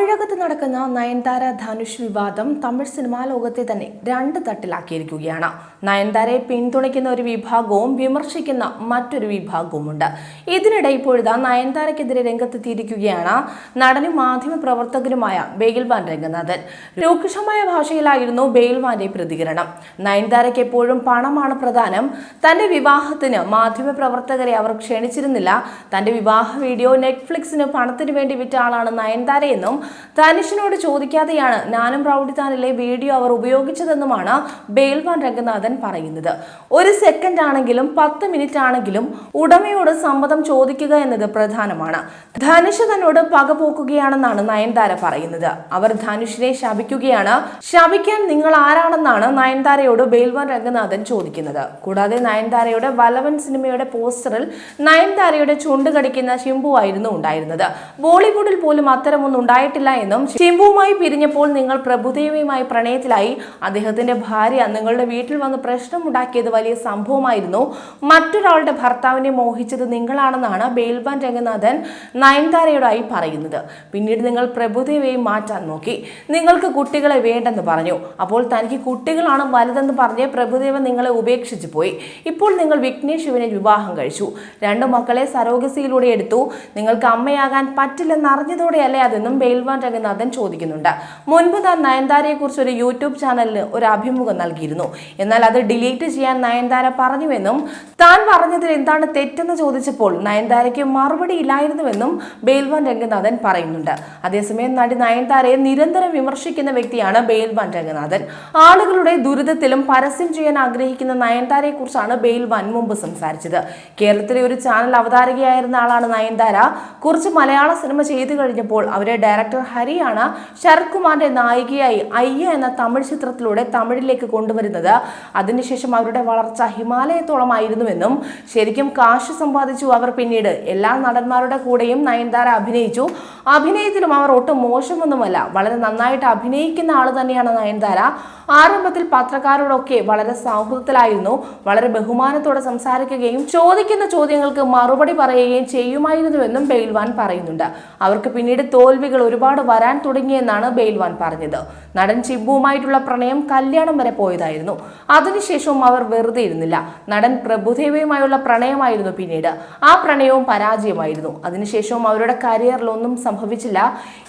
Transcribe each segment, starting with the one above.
തമിഴകത്ത് നടക്കുന്ന നയൻതാര ധനുഷ് വിവാദം തമിഴ് സിനിമാ ലോകത്തെ തന്നെ രണ്ട് തട്ടിലാക്കിയിരിക്കുകയാണ്. നയൻതാരയെ പിന്തുണയ്ക്കുന്ന ഒരു വിഭാഗവും വിമർശിക്കുന്ന മറ്റൊരു വിഭാഗവുമുണ്ട്. ഇതിനിടെ ഇപ്പോഴത്തെ നയൻതാരയ്ക്കെതിരെ രംഗത്തെത്തിയിരിക്കുകയാണ് നടനും മാധ്യമ പ്രവർത്തകനുമായ ബെയിൽവാൻ രംഗനാഥൻ. രൂക്ഷമായ ഭാഷയിലായിരുന്നു ബെയിൽവാന്റെ പ്രതികരണം. നയൻതാരയ്ക്ക് എപ്പോഴും പണമാണ് പ്രധാനം. തന്റെ വിവാഹത്തിന് മാധ്യമ പ്രവർത്തകരെ അവർ ക്ഷണിച്ചിരുന്നില്ല. തന്റെ വിവാഹ വീഡിയോ നെറ്റ്ഫ്ലിക്സിന് പണത്തിന് വേണ്ടി വിറ്റ ആളാണ് നയൻതാരയെന്നും ധനുഷിനോട് ചോദിക്കാതെയാണ് ഞാനും റൗഡിത്താനിലെ വീഡിയോ അവർ ഉപയോഗിച്ചതെന്നുമാണ് ബെയിൽവാൻ രംഗനാഥൻ പറയുന്നത്. ഒരു സെക്കൻഡ് ആണെങ്കിലും 10 മിനിറ്റ് ആണെങ്കിലും ഉടമയോട് സമ്മതം ചോദിക്കുക എന്നത് പ്രധാനമാണ്. ധനുഷ് തന്നോട് പകപോക്കുകയാണെന്നാണ് നയൻതാര പറയുന്നത്. അവർ ധനുഷിനെ ശപിക്കുകയാണ്. ശപിക്കാൻ നിങ്ങൾ ആരാണെന്നാണ് നയൻതാരയോട് ബെയിൽവാൻ രംഗനാഥൻ ചോദിക്കുന്നത്. കൂടാതെ നയൻതാരയുടെ വലവൻ സിനിമയുടെ പോസ്റ്ററിൽ നയൻതാരയുടെ ചുണ്ട് കടിക്കുന്ന ശിംബുവായിരുന്നു ഉണ്ടായിരുന്നത്. ബോളിവുഡിൽ പോലും അത്തരമൊന്നും ഉണ്ടായിട്ടില്ല എന്നും ശിംബുവുമായി പിരിഞ്ഞപ്പോൾ നിങ്ങൾ പ്രഭുദേവയുമായി പ്രണയത്തിലായി, അദ്ദേഹത്തിന്റെ ഭാര്യ നിങ്ങളുടെ വീട്ടിൽ വന്ന് പ്രശ്നമുണ്ടാക്കിയത് വലിയ സംഭവമായിരുന്നു, മറ്റൊരാളുടെ ഭർത്താവിനെ മോഹിച്ചത് നിങ്ങളാണെന്നാണ് ബെയിൽവാൻ രംഗനാഥൻ നയൻതാരയോടായി പറയുന്നത്. പിന്നീട് നിങ്ങൾ പ്രഭുദേവയെ മാറ്റാൻ നോക്കി, നിങ്ങൾക്ക് കുട്ടികളെ വേണ്ടെന്ന് പറഞ്ഞു, അപ്പോൾ തനിക്ക് കുട്ടികളാണ് വലുതെന്ന് പറഞ്ഞ് പ്രഭുദേവ നിങ്ങളെ ഉപേക്ഷിച്ചു പോയി. ഇപ്പോൾ നിങ്ങൾ വിഘ്നേഷ് ശിവനെ വിവാഹം കഴിച്ചു, 2 മക്കളെ സരോഗസിയിലൂടെ എടുത്തു, നിങ്ങൾക്ക് അമ്മയാകാൻ പറ്റില്ലെന്ന് അറിഞ്ഞതോടെയല്ലേ അതെന്നും ബെയിൽവാൻ രംഗനാഥൻ ചോദിക്കുന്നുണ്ട്. മുൻപ് താൻ നയൻതാരയെ കുറിച്ച് ഒരു യൂട്യൂബ് ചാനലിന് ഒരു അഭിമുഖം നൽകിയിരുന്നു. എന്നാൽ അത് ഡിലീറ്റ് ചെയ്യാൻ നയൻതാര പറഞ്ഞുവെന്നും താൻ പറഞ്ഞതിൽ എന്താണ് തെറ്റെന്ന് ചോദിച്ചപ്പോൾ നയൻതാരയ്ക്ക് മറുപടി ഇല്ലായിരുന്നുവെന്നും ബെയിൽവാൻ രംഗനാഥൻ പറയുന്നുണ്ട്. അതേസമയം നടി നയൻതാരയെ നിരന്തരം വിമർശിക്കുന്ന വ്യക്തിയാണ് ബെയിൽവാൻ രംഗനാഥൻ. ആളുകളുടെ ദുരിതത്തിലും പരസ്യം ചെയ്യാൻ ആഗ്രഹിക്കുന്ന നയൻതാരയെ കുറിച്ചാണ് ബെയിൽവാൻ മുമ്പ് സംസാരിച്ചത്. കേരളത്തിലെ ഒരു ചാനൽ അവതാരകയായിരുന്ന ആളാണ് നയൻതാര. കുറച്ച് മലയാള സിനിമ ചെയ്തു കഴിഞ്ഞപ്പോൾ അവരെ ഡയറക്ടർ ഹരിയാണ് ശരത് കുമാറിന്റെ നായികയായി അയ്യ എന്ന തമിഴ് ചിത്രത്തിലൂടെ തമിഴിലേക്ക് കൊണ്ടുവരുന്നത്. അതിനുശേഷം അവരുടെ വളർച്ച ഹിമാലയത്തോളമായിരുന്നുവെന്നും ശരിക്കും കാശ് സമ്പാദിച്ചു അവർ. പിന്നീട് എല്ലാ നടന്മാരുടെ കൂടെയും നയൻതാര അഭിനയിച്ചു. അഭിനയത്തിലും അവർ ഒട്ടും മോശമൊന്നുമല്ല, വളരെ നന്നായിട്ട് അഭിനയിക്കുന്ന ആൾ തന്നെയാണ് നയൻതാര. ആരംഭത്തിൽ പത്രക്കാരോടൊക്കെ വളരെ സൗഹൃദത്തിലായിരുന്നു, വളരെ ബഹുമാനത്തോടെ സംസാരിക്കുകയും ചോദിക്കുന്ന ചോദ്യങ്ങൾക്ക് മറുപടി പറയുകയും ചെയ്യുമായിരുന്നുവെന്നും ബെയിൽവാൻ പറയുന്നുണ്ട്. അവർക്ക് പിന്നീട് തോൽവികൾ ഒരുപാട് വരാൻ തുടങ്ങിയെന്നാണ് ബെയിൽവാൻ പറഞ്ഞത്. നടൻ ചിബുവുമായിട്ടുള്ള പ്രണയം കല്യാണം വരെ പോയതായിരുന്നു. അതിനുശേഷവും അവർ വെറുതെ ഇരുന്നില്ല. നടൻ പ്രഭുദേവയുമായുള്ള പ്രണയമായിരുന്നു പിന്നീട്. ആ പ്രണയവും പരാജയമായിരുന്നു. അതിനുശേഷവും അവരുടെ കരിയറിൽ ഒന്നും സംഭവിച്ചില്ല.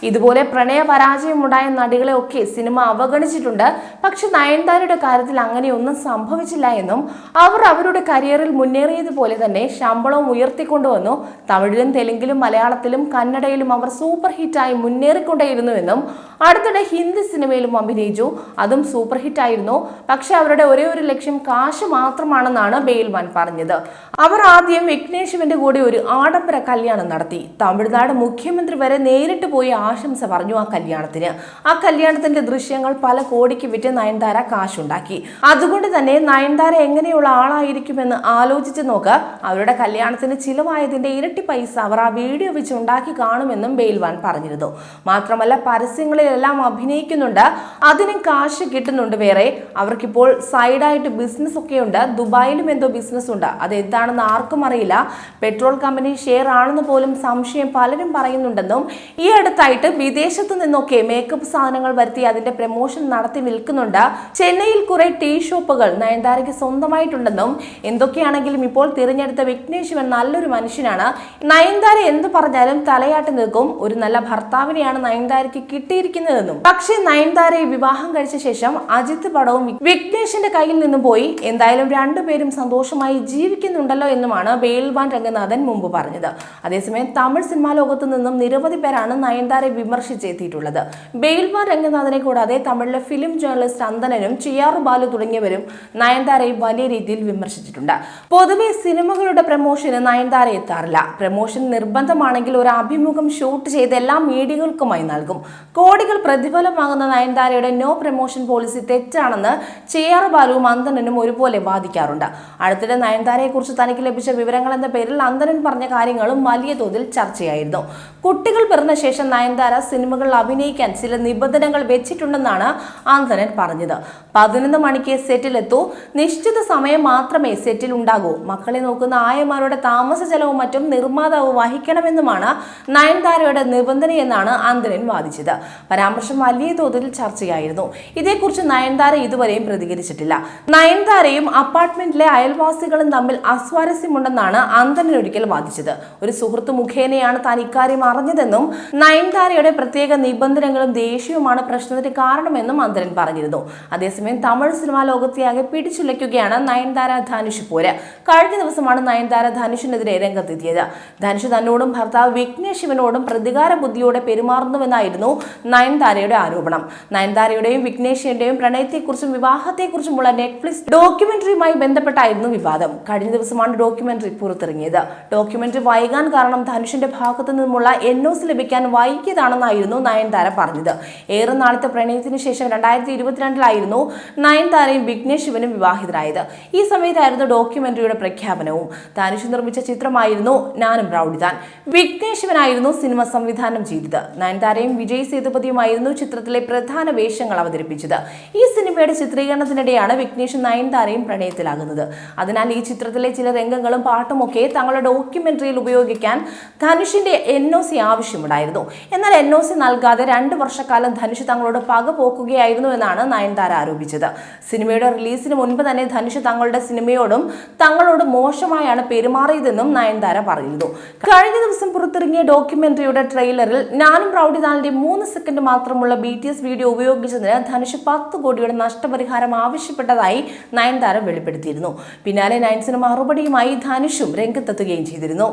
ഇതുപോലെ പ്രണയ പരാജയം ഉണ്ടായ നടികളെ ഒക്കെ സിനിമ അവഗണിച്ചിട്ടുണ്ട്. പക്ഷെ നയൻതാരയുടെ കാര്യത്തിൽ അങ്ങനെയൊന്നും സംഭവിച്ചില്ല എന്നും അവർ അവരുടെ കരിയറിൽ മുന്നേറിയതുപോലെ തന്നെ ശമ്പളവും ഉയർത്തിക്കൊണ്ടുവന്നു. തമിഴിലും തെലുങ്കിലും മലയാളത്തിലും കന്നഡയിലും അവർ സൂപ്പർ ഹിറ്റായി മുന്നേറിക്കൊണ്ടേയിരുന്നുവെന്നും അടുത്തിടെ ഹിന്ദി സിനിമയിലും അഭിനയിച്ചു, അതും സൂപ്പർ ഹിറ്റായിരുന്നു. പക്ഷെ അവരുടെ ഒരേ ഒരു ലക്ഷ്യം കാശ് മാത്രമാണെന്നാണ് ബെയിൽവാൻ പറഞ്ഞത്. അവർ ആദ്യം വിഘ്നേഷ് ശിവന്റെ കൂടെ ഒരു ആഡംബര കല്യാണം നടത്തി. തമിഴ്നാട് മുഖ്യമന്ത്രി വരെ നേരിട്ട് പോയി ആശംസ പറഞ്ഞു ആ കല്യാണത്തിന്. ആ കല്യാണത്തിന്റെ ദൃശ്യങ്ങൾ പല കോടിക്ക് വിറ്റ് നയൻതാര കാശുണ്ടാക്കി. അതുകൊണ്ട് തന്നെ നയൻതാര എങ്ങനെയുള്ള ആളായിരിക്കുമെന്ന് ആലോചിച്ച് നോക്ക്. അവരുടെ കല്യാണത്തിന് ചിലവായതിന്റെ ഇരട്ടി പൈസ അവർ ആ വീഡിയോ വെച്ച് ഉണ്ടാക്കി കാണുമെന്നും ബെയിൽവാൻ പറഞ്ഞിരുന്നു. മാത്രമല്ല പരസ്യങ്ങളിലെല്ലാം അഭിനയിക്കുന്നുണ്ട്, അതിനും കാശ് കിട്ടുന്നുണ്ട്. വേറെ അവർക്കിപ്പോൾ സൈഡായിട്ട് ബിസിനസ് ഒക്കെ ഉണ്ട്. ദുബായിലും എന്തോ ബിസിനസ് ഉണ്ട്, അത് എന്താണെന്ന് ആർക്കും അറിയില്ല. പെട്രോൾ കമ്പനി ഷെയർ ആണെന്ന് പോലും സംശയം പലരും പറയുന്നുണ്ടെന്നും ഈ അടുത്തായിട്ട് വിദേശത്ത് നിന്നൊക്കെ മേക്കപ്പ് സാധനങ്ങൾ വരുത്തി അതിന്റെ പ്രമോഷൻ നടത്തി വിൽക്കുന്നുണ്ട്. ചെന്നൈയിൽ കുറെ ടീ ഷോപ്പുകൾ നയൻതാരയ്ക്ക് സ്വന്തമായിട്ടുണ്ടെന്നും എന്തൊക്കെയാണെങ്കിലും ഇപ്പോൾ തിരഞ്ഞെടുത്ത വിഘ്നേഷ് ശിവൻ നല്ലൊരു മനുഷ്യനാണ്. നയൻതാര എന്ത് പറഞ്ഞാലും തലയാട്ടി നിൽക്കും. ഒരു നല്ല ഭർത്താവിനെയാണ് നയൻതാരയ്ക്ക് കിട്ടിയിരിക്കുന്നതെന്നും. പക്ഷേ നയൻതാരയെ വിവാഹം കഴിച്ച ശേഷം അജിത്ത് പടവും വിഘ്നേഷിന്റെ കയ്യിൽ നിന്നും പോയി. എന്തായാലും രണ്ടുപേരും സന്തോഷമായി ജീവിക്കുന്നുണ്ടല്ലോ എന്നുമാണ് ബെയിൽവാൻ രംഗനാഥൻ മുമ്പ് പറഞ്ഞത്. അതേസമയം തമിഴ് സിനിമാ ലോകത്തു നിന്നും നിരവധി പേരാണ് നയൻതാരയെ വിമർശിച്ചെത്തിയിട്ടുള്ളത്. ബെയിൽവാൻ രംഗനാഥനെ കൂടാതെ തമിഴിലെ ഫിലിം ജേർണലിസ്റ്റ് അന്തനനും ചിയാറു ബാലു തുടങ്ങിയവരും നയൻതാരയെ വലിയ രീതിയിൽ വിമർശിച്ചിട്ടുണ്ട്. പൊതുവെ സിനിമകളുടെ പ്രമോഷന് നയൻതാര എത്താറില്ല. പ്രമോഷൻ നിർബന്ധമാണെങ്കിൽ ഒരു അഭിമുഖം ഷൂട്ട് ചെയ്ത് എല്ലാ മീഡിയകൾക്കുമായി നൽകും. കോടികൾ പ്രതിഫലം വാങ്ങുന്ന നയൻതാരയുടെ നോ പ്രമോഷൻ പോളിസി തെറ്റാണെന്ന് ചിയാറു ബാലുവും അന്തനനും ഒരുപോലെ വാദിക്കാറുണ്ട്. അടുത്തിടെ നയൻതാരയെ കുറിച്ച് തനിക്ക് ലഭിച്ച വിവരങ്ങൾ എന്ന പേരിൽ അന്തനൻ പറഞ്ഞ കാര്യങ്ങളും വലിയ തോതിൽ ചർച്ചയായിരുന്നു. കുട്ടികൾ പിറന്ന ശേഷം നയൻതാര സിനിമകളിൽ അഭിനയിക്കാൻ ചില നിബന്ധനകൾ വെച്ചിട്ടുണ്ടെന്നാണ് അന്തനൻ പറഞ്ഞത്. 11 മണിക്ക് സെറ്റിലെത്തൂ, നിശ്ചിത സമയം മാത്രമേ സെറ്റിൽ ഉണ്ടാകൂ, മക്കളെ നോക്കുന്ന ആയമാരുടെ താമസ ചെലവും മറ്റും നിർമ്മാതാവ് വഹിക്കണമെന്നുമാണ് നയൻതാരയുടെ നിബന്ധനയെന്നാണ് അന്തരൻ വാദിച്ചത്. പരാമർശം വലിയ തോതിൽ ചർച്ചയായിരുന്നു. ഇതേക്കുറിച്ച് നയൻതാര ഇതുവരെയും പ്രതികരിച്ചിട്ടില്ല. നയൻതാരയും അപ്പാർട്ട്മെന്റിലെ അയൽവാസികളും തമ്മിൽ അസ്വാരസ്യമുണ്ടെന്നാണ് അന്തരൻ ഒരിക്കൽ വാദിച്ചത്. ഒരു സുഹൃത്ത് മുഖേനയാണ് താൻ ഇക്കാര്യം അറിഞ്ഞതെന്നും നയൻതാരയുടെ പ്രത്യേക നിബന്ധനകളും ദേഷ്യവുമാണ് പ്രശ്നത്തിന് കാരണമെന്നും അന്തരൻ പറഞ്ഞിരുന്നു. അതേസമയം തമിഴ് സിനിമാ ലോകത്തെയാകെ പിടിച്ചുലയ്ക്കുകയാണ് നയൻതാര ധനുഷ് പോര്. കഴിഞ്ഞ ദിവസമാണ് നയൻതാര ധനുഷിനെതിരെ രംഗത്തെത്തിയത്. ധനുഷ് തന്നോടും ഭർത്താവ് വിഘ്നേഷ് ശിവനോടും പ്രതികാര ബുദ്ധിയോടെ പെരുമാറുന്നുവെന്നായിരുന്നു നയൻതാരയുടെ ആരോപണം. നയൻതാരയുടെയും വിഘ്നേഷിന്റെയും പ്രണയത്തെക്കുറിച്ചും വിവാഹത്തെക്കുറിച്ചുമുള്ള നെറ്റ്ഫ്ലിക്സ് ഡോക്യുമെന്ററിയുമായി ബന്ധപ്പെട്ടായിരുന്നു വിവാദം. കഴിഞ്ഞ ദിവസമാണ് ഡോക്യുമെന്ററി പുറത്തിറങ്ങിയത്. ഡോക്യുമെന്ററി വൈകാൻ കാരണം ധനുഷിന്റെ ഭാഗത്തു നിന്നുമുള്ള NOC ലഭിക്കാൻ വൈകിയതാണെന്നായിരുന്നു നയൻതാര പറഞ്ഞത്. ഏറെ നാളത്തെ പ്രണയത്തിന് ശേഷം 2022 നയൻതാരയും വിഘ്നേഷ് ശിവനും വിവാഹിതരായത്. ഈ സമയത്തായിരുന്നു ഡോക്യുമെന്ററിയുടെ പ്രഖ്യാപനവും. ധനുഷ് നിർമ്മിച്ച ചിത്രമായിരുന്നു ഞാനും റൗഡിതാൻ. വിഘ്നേഷ് ശിവനായിരുന്നു സിനിമ സംവിധാനം ചെയ്തത്. നയൻതാരയും വിജയ് സേതുപതിയുമായിരുന്നു ചിത്രത്തിലെ പ്രധാന വേഷങ്ങൾ അവതരിപ്പിച്ചത്. ഈ സിനിമയുടെ ചിത്രീകരണത്തിനിടെയാണ് വിഘ്നേഷും നയൻതാരയും പ്രണയത്തിലാകുന്നത്. അതിനാൽ ഈ ചിത്രത്തിലെ ചില രംഗങ്ങളും പാട്ടുമൊക്കെ തങ്ങളുടെ ഡോക്യുമെന്ററിയിൽ ഉപയോഗിക്കാൻ ധനുഷിന്റെ NOC ആവശ്യമുണ്ടായിരുന്നു. എന്നാൽ NOC നൽകാതെ 2 വർഷക്കാലം ധനുഷ് തങ്ങളോട് പക പോക്കുകയായിരുന്നു എന്നാണ് നയൻതാര ആരോപിച്ചത്. സിനിമയുടെ റിലീസിന് മുൻപ് തന്നെ ധനുഷ് തങ്ങളുടെ സിനിമയോടും തങ്ങളോട് മോശമായാണ് പെരുമാറിയതെന്നും നയൻതാര പറയുന്നു. കഴിഞ്ഞ ദിവസം പുറത്തിറങ്ങിയ ഡോക്യുമെന്ററിയുടെ ട്രെയിലറിൽ ഞാനും റൗഡിതാനിന്റെ 3 സെക്കൻഡ് മാത്രമുള്ള BTS വീഡിയോ ഉപയോഗിച്ചതിന് ധനുഷ് 10 കോടിയുടെ നഷ്ടപരിഹാരം ആവശ്യപ്പെട്ടതായി നയൻതാര വെളിപ്പെടുത്തിയിരുന്നു. പിന്നാലെ നയൻസിന് മറുപടിയുമായി ധനുഷും രംഗത്തെത്തുകയും ചെയ്തിരുന്നു.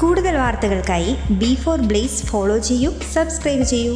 കൂടുതൽ വാർത്തകൾക്കായി B4 Blaze ഫോളോ ചെയ്യൂ, സബ്സ്ക്രൈബ് ചെയ്യൂ.